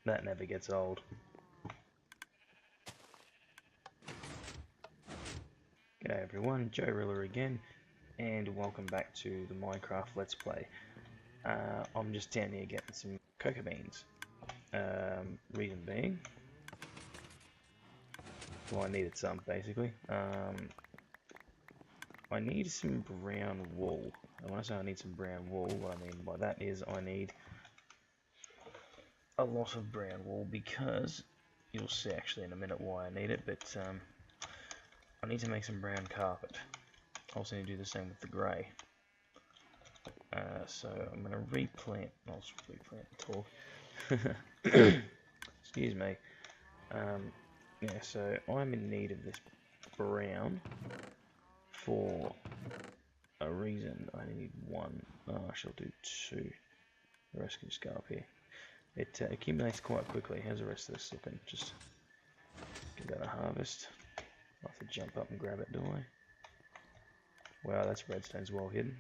That never gets old. G'day everyone, JoeRilla again, and welcome back to the Minecraft Let's Play. I'm just down here getting some cocoa beans. Reason being, well, I needed some basically. I need some brown wool. And when I say I need some brown wool, what I mean by that is I need a lot of brown wool, because you'll see actually in a minute why I need it, but I need to make some brown carpet. I also need to do the same with the grey. So I'm going to replant. I'll just replant the talk. Excuse me. Yeah, so I'm in need of this brown for a reason. I need one. Oh, I shall do two. The rest can just go up here. It accumulates quite quickly. How's the rest of this looking? Just give that a harvest. I'll have to jump up and grab it, do I? Wow, that's redstone's well hidden.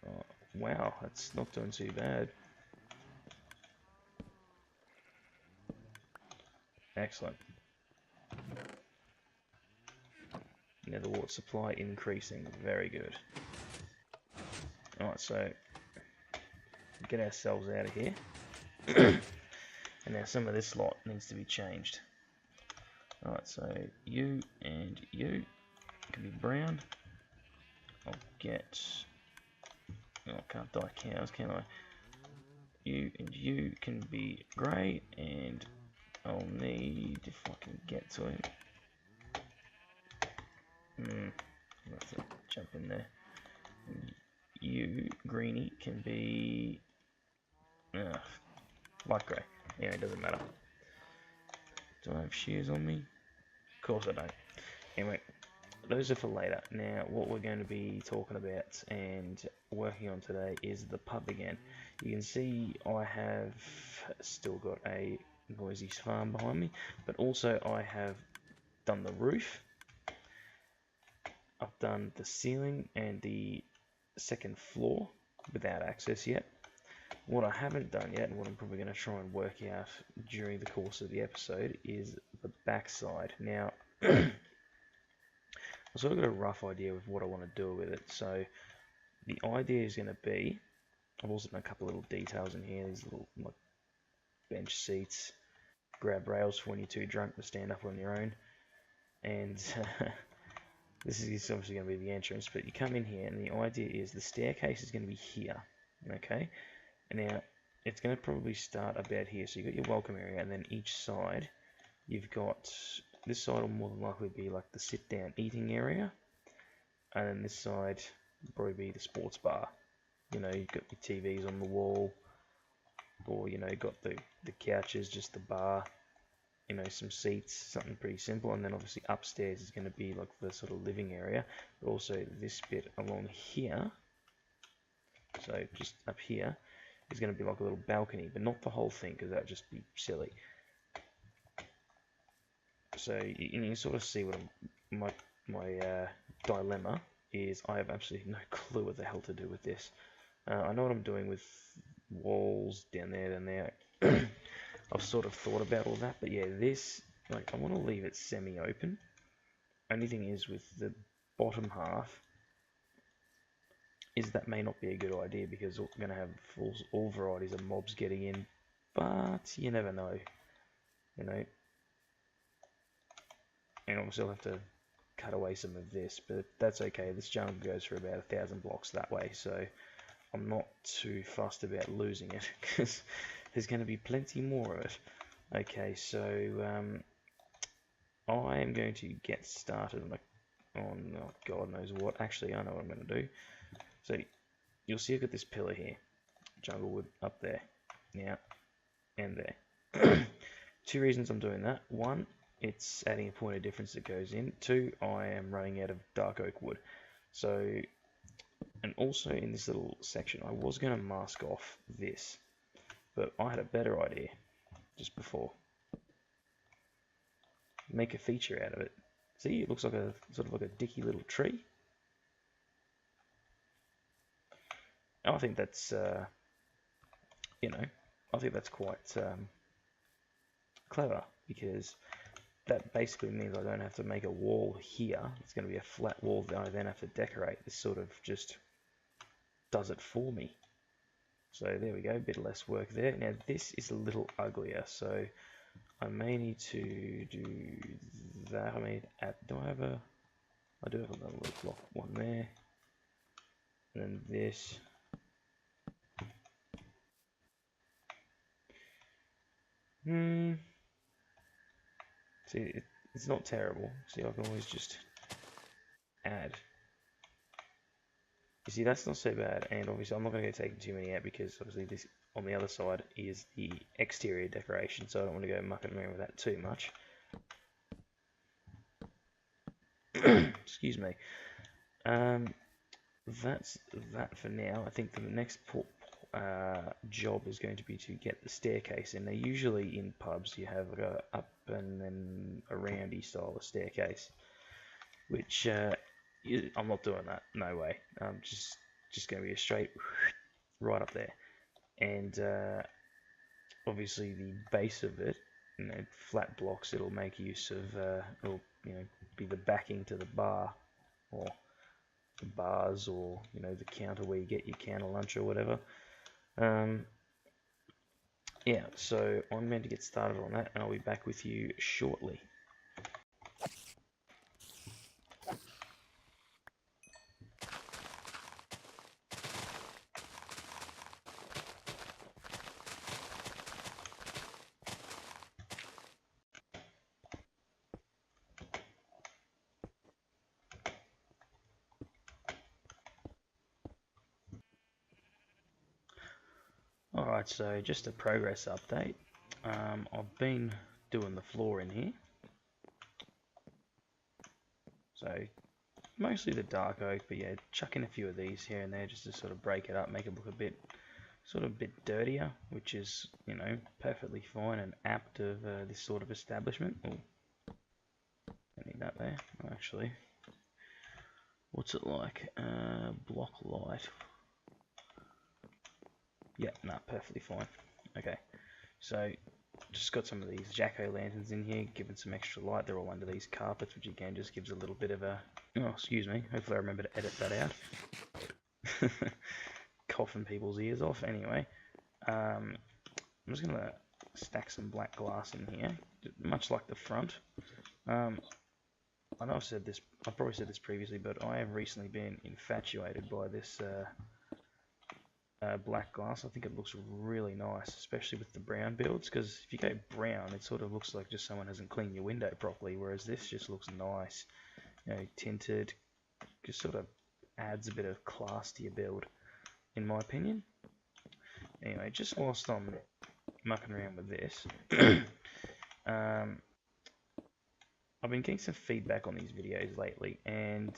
Oh, wow, that's not doing too bad. Excellent. Now the water supply increasing. Very good. Alright, so get ourselves out of here. And now some of this lot needs to be changed. Alright, so you and you can be brown. I'll get... Oh, I can't dye cows, can I? You and you can be grey, and I'll need, if I can get to it. I'll have to jump in there. And you, greenie, can be light grey. Yeah, it doesn't matter. Do I have shears on me? Of course I don't. Anyway, those are for later. Now, what we're going to be talking about and working on today is the pub again. You can see I have still got a noisy farm behind me, but also I have done the roof. I've done the ceiling and the second floor without access yet. What I haven't done yet, and what I'm probably going to try and work out during the course of the episode, is the backside. Now, I've sort of got a rough idea of what I want to do with it. So the idea is going to be, I've also done a couple of little details in here. These little like bench seats, grab rails for when you're too drunk to stand up on your own. And this is obviously going to be the entrance, but you come in here, and the idea is the staircase is going to be here. Okay. And now it's going to probably start about here. So you've got your welcome area, and then each side you've got, this side will more than likely be like the sit down eating area, and then this side will probably be the sports bar. You know, you've got your TVs on the wall, or you know, you've got the couches, just the bar, you know, some seats, something pretty simple. And then obviously upstairs is going to be like the sort of living area, but also this bit along here, so just up here is going to be like a little balcony, but not the whole thing, because that would just be silly. So you sort of see what my dilemma is. I have absolutely no clue what the hell to do with this. I know what I'm doing with walls down there. I've sort of thought about all that, but yeah, this, like, I want to leave it semi-open. Only thing is, with the bottom half, is that may not be a good idea, because we're going to have all varieties of mobs getting in, but you never know, you know. And obviously I'll have to cut away some of this, but that's okay. This jungle goes for about 1,000 blocks that way, so I'm not too fussed about losing it, because there's going to be plenty more of it. Okay, so I am going to get started on oh, God knows what. Actually, I know what I'm going to do. So you'll see I've got this pillar here, jungle wood up there, now, and there. Two reasons I'm doing that. One, it's adding a point of difference that goes in. Two, I am running out of dark oak wood. So, and also in this little section, I was going to mask off this, but I had a better idea just before. Make a feature out of it. See, it looks like a sort of like a dicky little tree. I think that's you know, I think that's quite clever, because that basically means I don't have to make a wall here. It's going to be a flat wall that I then have to decorate. This sort of just does it for me. So there we go, a bit less work there. Now this is a little uglier, so I may need to do that. I mean, do I have a... I do have another little block one there. And then this. See, it's not terrible. See, I can always just add. You see, that's not so bad, and obviously I'm not going to go taking too many out, because obviously this on the other side is the exterior decoration, so I don't want to go mucking around with that too much. Excuse me. That's that for now. I think the next job is going to be to get the staircase in. Now, usually in pubs you have like a up and then a roundy style of staircase, which I'm not doing that. No way. I'm just going to be a straight right up there, and obviously the base of it, flat blocks. It'll make use of it'll be the backing to the bar, or the bars, or the counter where you get your counter lunch or whatever. Yeah, so I'm going to get started on that, and I'll be back with you shortly. Alright, so just a progress update. I've been doing the floor in here. So, mostly the dark oak, but yeah, chucking a few of these here and there just to sort of break it up, make it look a bit dirtier, which is, perfectly fine and apt of this sort of establishment. Oh, I need that there, actually. What's it like? Block light. Yeah, nah, perfectly fine. Okay, so just got some of these jack-o'-lanterns in here, giving some extra light. They're all under these carpets, which again just gives a little bit of a... Oh, excuse me. Hopefully I remember to edit that out. Coughing people's ears off. Anyway, I'm just going to stack some black glass in here, much like the front. I know I've probably said this previously, but I have recently been infatuated by this black glass. I think it looks really nice, especially with the brown builds, because if you go brown, it sort of looks like just someone hasn't cleaned your window properly, whereas this just looks nice, tinted, just sort of adds a bit of class to your build, in my opinion. Anyway, just whilst I'm mucking around with this, I've been getting some feedback on these videos lately, and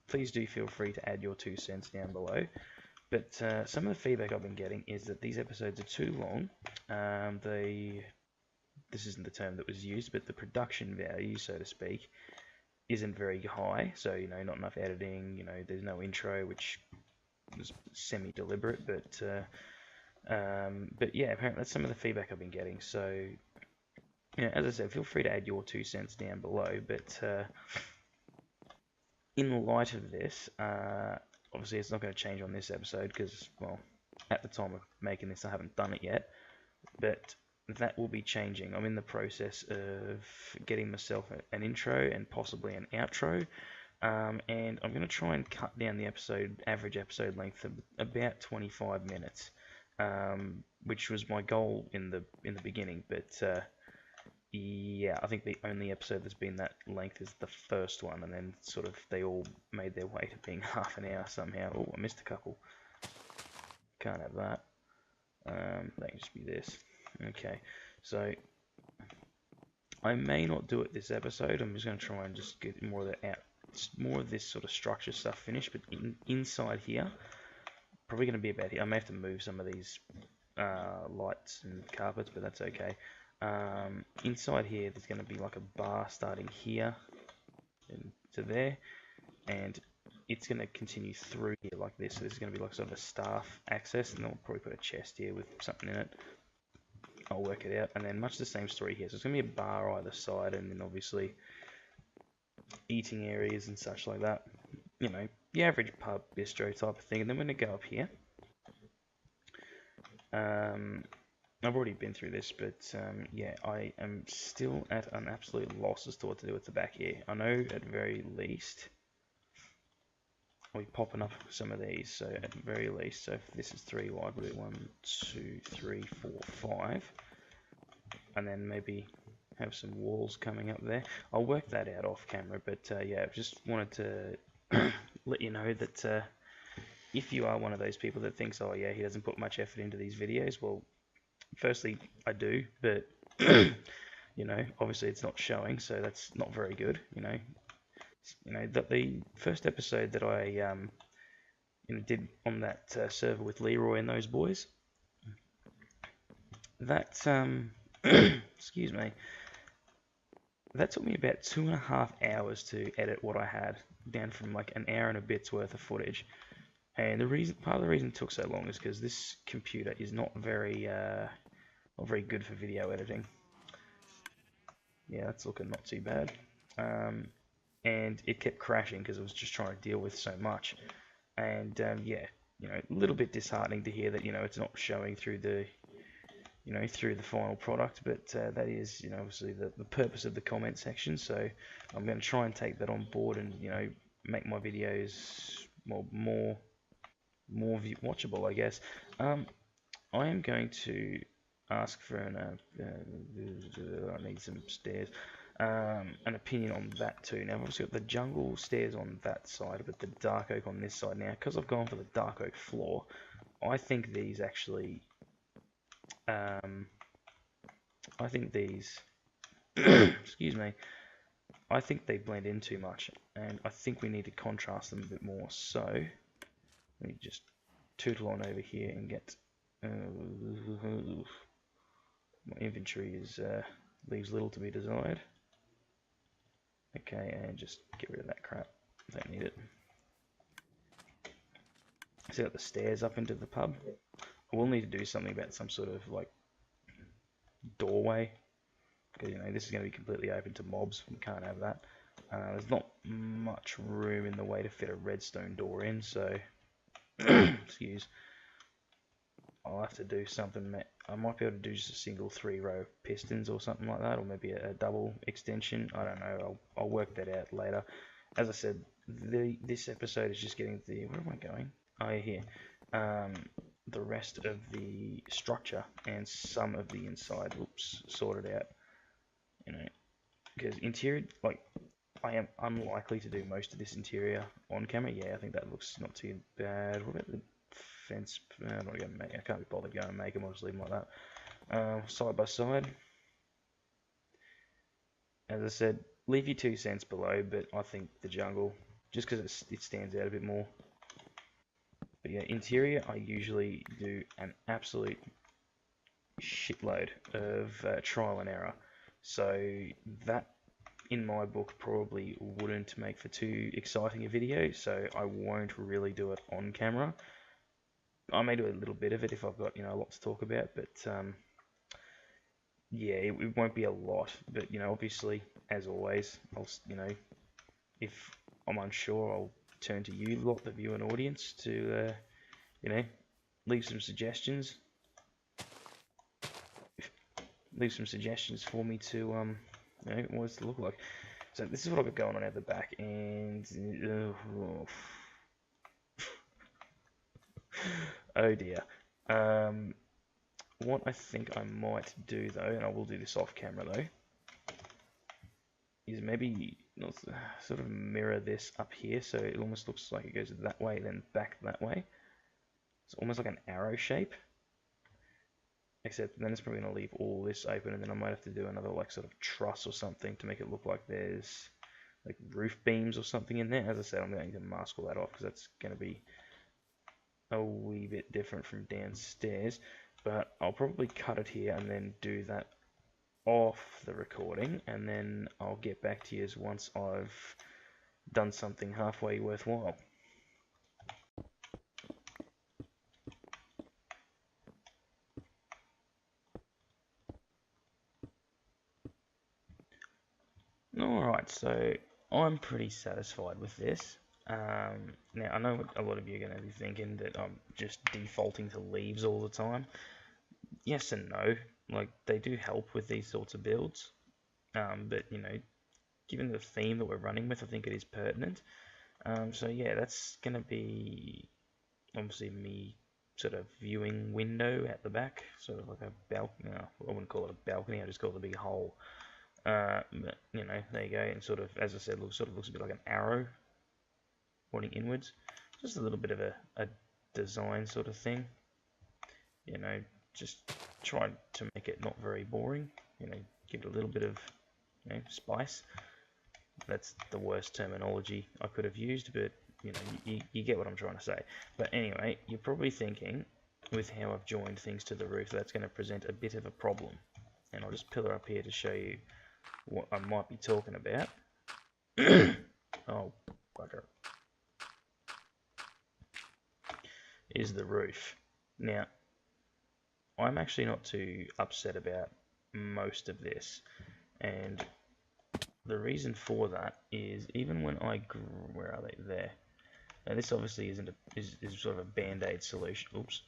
please do feel free to add your 2 cents down below. But some of the feedback I've been getting is that these episodes are too long. This isn't the term that was used, but the production value, so to speak, isn't very high. So, not enough editing, there's no intro, which was semi-deliberate, but yeah, apparently that's some of the feedback I've been getting. So, as I said, feel free to add your 2 cents down below, but in light of this, obviously it's not going to change on this episode, because, well, at the time of making this I haven't done it yet, but that will be changing. I'm in the process of getting myself an intro and possibly an outro, and I'm going to try and cut down the average episode length to about 25 minutes, which was my goal in the beginning, but yeah, I think the only episode that's been that length is the first one, and then sort of they all made their way to being half an hour somehow. Oh, I missed a couple. Can't have that. That can just be this. Okay, so I may not do it this episode. I'm just going to try and just get more of that out, more of this sort of structure stuff finished. But inside here, probably going to be about here. I may have to move some of these lights and carpets, but that's okay. Inside here, there's going to be like a bar starting here and to there, and it's going to continue through here like this. So this is going to be like sort of a staff access, and then we'll probably put a chest here with something in it. I'll work it out, and then much the same story here. So it's going to be a bar either side, and then obviously eating areas and such like that. You know, the average pub bistro type of thing. And then we're going to go up here. I've already been through this, but yeah, I am still at an absolute loss as to what to do with the back here. I know at very least I'll be popping up some of these, so at very least, so if this is 3 wide, we'll do 1, 2, 3, 4, 5, and then maybe have some walls coming up there. I'll work that out off camera, but yeah, I've just wanted to let you know that if you are one of those people that thinks, oh yeah, he doesn't put much effort into these videos, well, firstly, I do, but you know, obviously it's not showing, so that's not very good. You know that the first episode that I you know, did on that server with Leroy and those boys, that excuse me, that took me about 2.5 hours to edit what I had, down from like an hour and a bit's worth of footage. And part of the reason it took so long is because this computer is not very good for video editing. Yeah, that's looking not too bad. And it kept crashing because it was just trying to deal with so much. And yeah, you know, a little bit disheartening to hear that, you know, it's not showing through the, you know, through the final product. But that is, you know, obviously the purpose of the comment section. So I'm going to try and take that on board and, you know, make my videos more watchable, I guess. I am going to ask for I need some stairs. An opinion on that too. Now I've obviously got the jungle stairs on that side, but the dark oak on this side. Now, because I've gone for the dark oak floor, I think these actually, I think these, excuse me, I think they blend in too much, and I think we need to contrast them a bit more. So let me just tootle on over here and get. My inventory is leaves little to be desired. Okay, and just get rid of that crap. Don't need it. So got the stairs up into the pub. I will need to do something about some sort of like doorway, because you know this is going to be completely open to mobs. We can't have that. There's not much room in the way to fit a redstone door in, so excuse. I'll have to do something. I might be able to do just a single 3-row pistons or something like that, or maybe a double extension. I don't know. I'll work that out later. As I said, this episode is just getting the, where am I going? Oh, here. The rest of the structure and some of the inside, oops, sorted out. You know, because interior, like, I am unlikely to do most of this interior on camera. Yeah, I think that looks not too bad. What about the fence? I'm not gonna make. I can't be bothered going and make them. I'll just leave them like that. Side by side. As I said, leave your 2 cents below, but I think the jungle, just because it stands out a bit more. But yeah, interior, I usually do an absolute shitload of trial and error. So that, in my book, probably wouldn't make for too exciting a video, so I won't really do it on camera. I may do a little bit of it if I've got, you know, a lot to talk about, but yeah, it won't be a lot. But you know, obviously, as always, you know, if I'm unsure, I'll turn to you lot, the viewing audience, to you know, leave some suggestions. Leave some suggestions for me to you know, what it's to look like. So this is what I've got going on at the back, and oh dear. What I think I might do though, and I will do this off camera though, is maybe sort of mirror this up here, so it almost looks like it goes that way, then back that way. It's almost like an arrow shape. Except then it's probably going to leave all this open, and then I might have to do another like sort of truss or something to make it look like there's like roof beams or something in there. As I said, I'm going to mask all that off because that's going to be a wee bit different from downstairs. But I'll probably cut it here and then do that off the recording, and then I'll get back to you once I've done something halfway worthwhile. So I'm pretty satisfied with this. Now, I know a lot of you are going to be thinking that I'm just defaulting to leaves all the time. Yes and no. Like, they do help with these sorts of builds. But, you know, given the theme that we're running with, I think it is pertinent. So yeah, that's going to be obviously me sort of viewing window at the back, sort of like a balcony. No, I wouldn't call it a balcony, I just call it a big hole. But, you know, there you go, and sort of, as I said, sort of looks a bit like an arrow pointing inwards. Just a little bit of a design sort of thing. You know, just try to make it not very boring. You know, give it a little bit of, you know, spice. That's the worst terminology I could have used, but you know, you get what I'm trying to say. But anyway, you're probably thinking, with how I've joined things to the roof, that's going to present a bit of a problem. And I'll just pillar up here to show you what I might be talking about. Oh, bugger. Is the roof. Now, I'm actually not too upset about most of this. And the reason for that is, even when I where are they? There. Now this obviously is sort of a band-aid solution. Oops.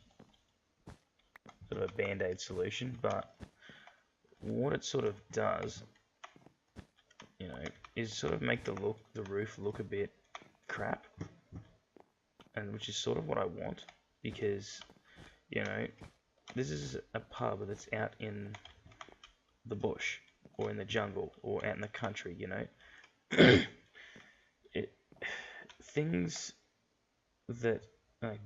Sort of a band-aid solution, but what it sort of does, you know, is sort of make the roof look a bit crap, and which is sort of what I want, because, you know, this is a pub that's out in the bush, or in the jungle, or out in the country, you know. Things that,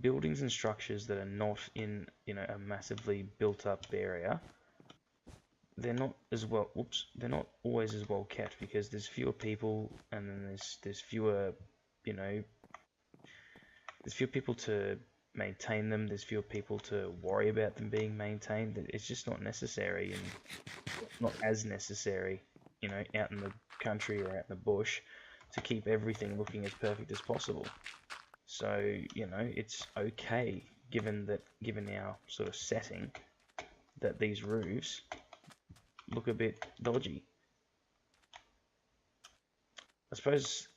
buildings and structures that are not in, you know, a massively built up area, they're not as well, they're not always as well kept, because there's fewer people, and then there's fewer, you know, there's fewer people to maintain them, there's fewer people to worry about them being maintained. It's just not necessary, and not as necessary, you know, out in the country or out in the bush, to keep everything looking as perfect as possible. So, you know, it's okay, given our sort of setting, that these roofs look a bit dodgy. I suppose,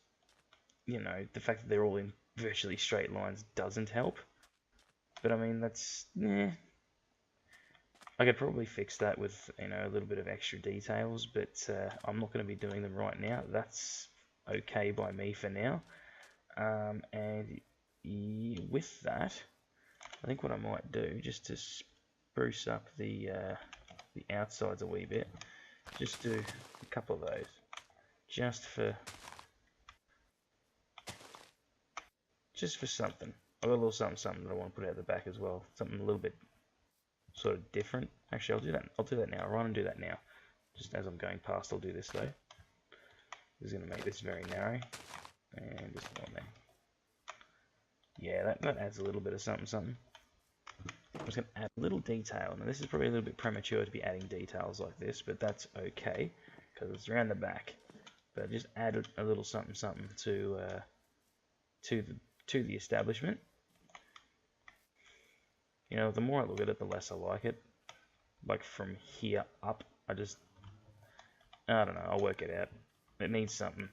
you know, the fact that they're all in virtually straight lines doesn't help. But I mean, that's, I could probably fix that with, you know, a little bit of extra details, but I'm not going to be doing them right now. That's okay by me for now. And with that, I think what I might do, just to spruce up the outsides a wee bit, just do a couple of those, just for something. I've got a little something that I want to put out the back as well, something a little bit sort of different. Actually, I'll do that now. I'll run and do that now. Just as I'm going past, I'll do this though. This is going to make this very narrow, and just one there. Yeah, that adds a little bit of something. I'm just going to add a little detail. Now, this is probably a little bit premature to be adding details like this, but that's okay, because it's around the back. But just add a little something to the establishment. You know, the more I look at it, the less I like it. Like, from here up, I don't know, I'll work it out. It needs something,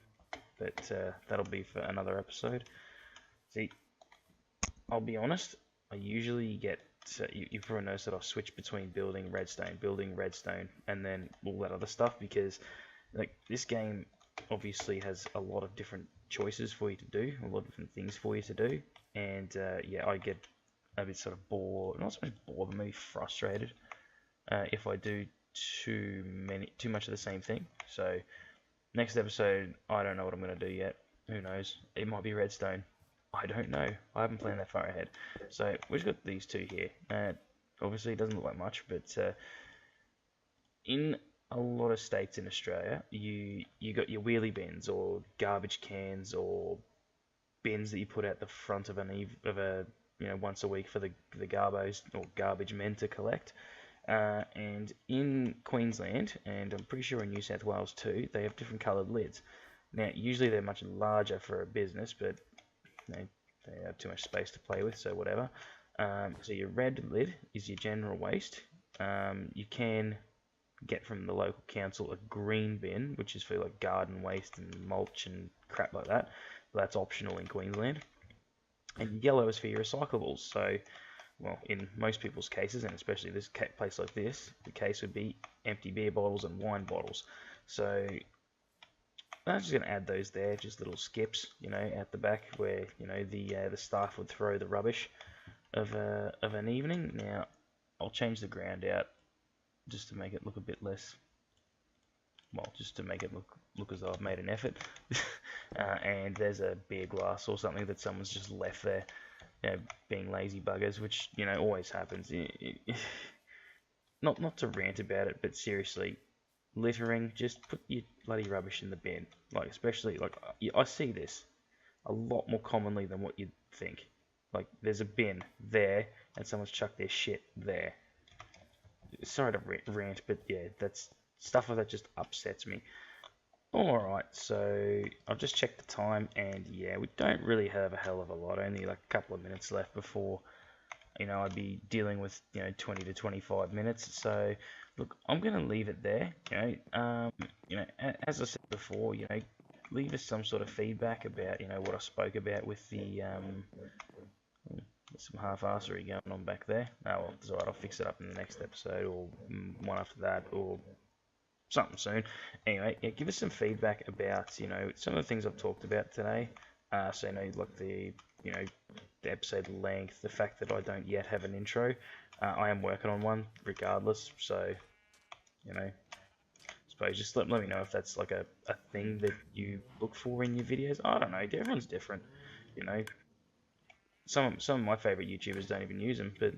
but that'll be for another episode. See, I'll be honest, I usually get, you probably noticed that I'll switch between building, redstone, and then all that other stuff, because, like, this game obviously has a lot of different choices for you to do, a lot of different things for you to do, and yeah, I get a bit sort of bored, not so much bored, but maybe frustrated if I do too much of the same thing. So next episode, I don't know what I'm going to do yet. Who knows? It might be redstone. I don't know. I haven't planned that far ahead. So we've got these two here. Obviously, it doesn't look like much, but in a lot of states in Australia, you got your wheelie bins or garbage cans or bins that you put out the front of a once a week for the garbos or garbage men to collect. And in Queensland, and I'm pretty sure in New South Wales too, they have different coloured lids. Now, usually they're much larger for a business, but they have too much space to play with, so whatever. So your red lid is your general waste. You can get from the local council a green bin, which is for like garden waste and mulch and crap like that. But that's optional in Queensland. And yellow is for your recyclables. So, well, in most people's cases, and especially this place like this, the case would be empty beer bottles and wine bottles. So I'm just going to add those there, just little skips, at the back where, the staff would throw the rubbish of an evening. Now, I'll change the ground out just to make it look a bit less, well, just to make it look as though I've made an effort. And there's a beer glass or something that someone's just left there, being lazy buggers, which, always happens. Not to rant about it, but seriously, littering, just put your bloody rubbish in the bin. Like, especially, like, I see this a lot more commonly than what you'd think. Like, there's a bin there, and someone's chucked their shit there. Sorry to rant, but yeah, that's stuff like that just upsets me. Alright, so I've just checked the time, and yeah, we don't really have a hell of a lot, only like a couple of minutes left before, I'd be dealing with, 20 to 25 minutes. So, look, I'm going to leave it there, as I said before, leave us some sort of feedback about, what I spoke about with the, there's some half-assery going on back there. Oh, well, it's alright, I'll fix it up in the next episode, or one after that, or something soon. Anyway, yeah, give us some feedback about, some of the things I've talked about today. So, like the episode length, the fact that I don't yet have an intro. I am working on one regardless, so, suppose just let me know if that's like a thing that you look for in your videos. I don't know, everyone's different, Some of my favorite YouTubers don't even use them, but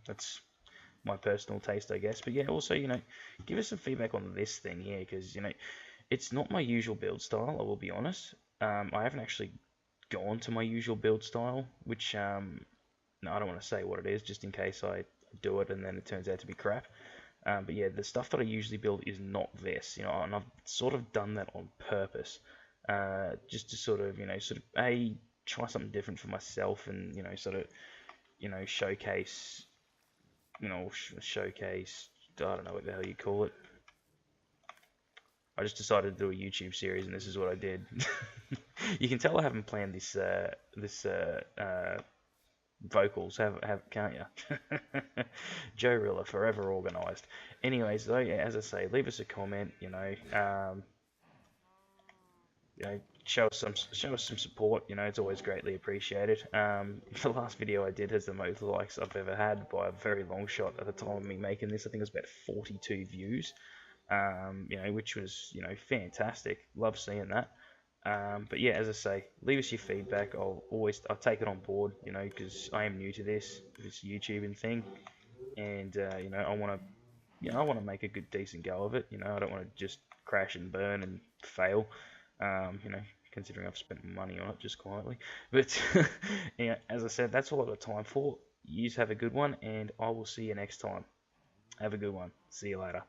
that's my personal taste, I guess. But yeah, also, give us some feedback on this thing here, because, it's not my usual build style, I will be honest. I haven't actually gone to my usual build style, which, no, I don't want to say what it is, just in case I do it and then it turns out to be crap. But yeah, the stuff that I usually build is not this, and I've sort of done that on purpose, just to sort of, try something different for myself, and, showcase, showcase, I don't know what the hell you call it. I just decided to do a YouTube series, and this is what I did. You can tell I haven't planned this vocals, can't you? JoeRilla, forever organised. Anyways, though, yeah, as I say, leave us a comment. Show us some support. It's always greatly appreciated. The last video I did has the most likes I've ever had by a very long shot. At the time of me making this, I think it was about 42 views. Which was, fantastic. Love seeing that. But yeah, as I say, leave us your feedback. I'll take it on board, because I am new to this YouTubing thing, and I want to make a good, decent go of it. I don't want to just crash and burn and fail. Considering I've spent money on it just quietly. But yeah, as I said, that's all I've got time for. You have a good one, and I will see you next time. Have a good one. See you later.